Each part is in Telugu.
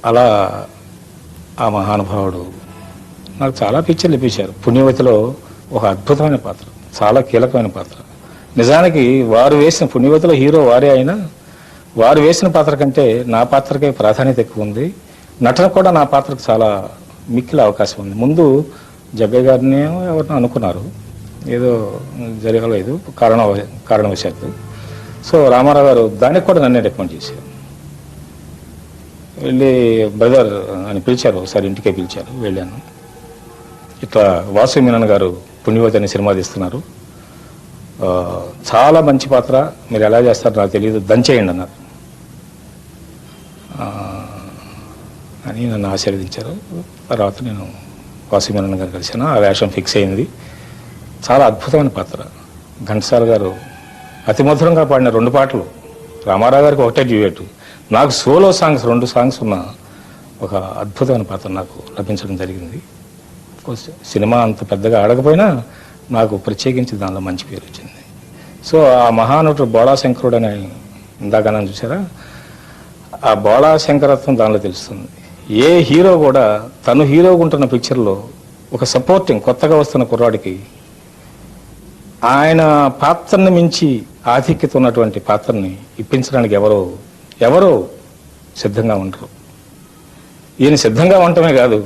అలా ఆ మహానుభావుడు నాకు చాలా పిక్చర్లు ఇప్పించారు. పుణ్యవతిలో ఒక అద్భుతమైన పాత్ర, చాలా కీలకమైన పాత్ర. నిజానికి వారు వేసిన పుణ్యవతిలో హీరో వారే అయినా వారు వేసిన పాత్ర కంటే నా పాత్రకే ప్రాధాన్యత ఎక్కువ ఉంది. నటన కూడా నా పాత్రకు చాలా మిక్కిల అవకాశం ఉంది. ముందు జగ్గయ్య గారిని ఎవరినో అనుకున్నారు, ఏదో జరగలేదు కారణవశాత్తు. సో రామారావు గారు దానికి కూడా నన్నే రికమెండ్ చేశారు. వెళ్ళి బ్రదర్ అని పిలిచారు, ఒకసారి ఇంటికే పిలిచారు, వెళ్ళాను. ఇట్లా వాసు మీనన్ గారు పుణ్యవతి అనే సినిమా తీస్తున్నారు, చాలా మంచి పాత్ర, మీరు ఎలా చేస్తారో నాకు తెలియదు, దంచేయండి అన్నారు అని నన్ను ఆశీర్వదించారు. తర్వాత నేను వాసు మీనన్ గారు కలిశాను, ఆ వేషం ఫిక్స్ అయింది. చాలా అద్భుతమైన పాత్ర. ఘంటసాల గారు అతి మధురంగా పాడిన 2 పాటలు, రామారావు గారికి ఒకటే డ్యూయట్, నాకు సోలో సాంగ్స్ 2 సాంగ్స్ ఉన్న ఒక అద్భుతమైన పాత్ర నాకు లభించడం జరిగింది. సినిమా అంత పెద్దగా ఆడకపోయినా నాకు ప్రత్యేకించి దానిలో మంచి పేరు వచ్చింది. సో ఆ మహానటుడు బోళా శంకరుడు అని ఇందాక నన్ను చూసారా, ఆ బోళా శంకరత్వం దానిలో తెలుస్తుంది. ఏ హీరో కూడా తను హీరోగా ఉంటున్న పిక్చర్లో ఒక సపోర్టింగ్ కొత్తగా వస్తున్న కుర్రాడికి ఆయన పాత్రని మించి ఆధిక్యత ఉన్నటువంటి పాత్రని ఇప్పించడానికి ఎవరో సిద్ధంగా ఉండరు. ఈయన సిద్ధంగా ఉండటమే కాదు,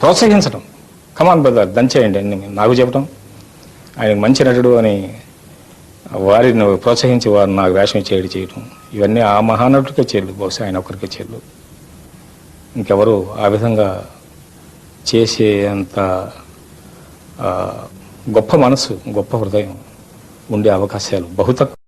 ప్రోత్సహించడం, కమాన్ బ్రదర్ దంచేయండి అని నాకు చెప్పడం, ఆయన మంచి నటుడు అని వారిని ప్రోత్సహించి వారు నాకు వేషం చేయడం, ఇవన్నీ ఆ మహానటుడికే చేర్లు, బహుశా ఆయన ఒకరికే చేర్లు. ఇంకెవరు ఆ విధంగా చేసే అంత గొప్ప మనసు, గొప్ప హృదయం ఉండే అవకాశాలు బహు తక్కువ.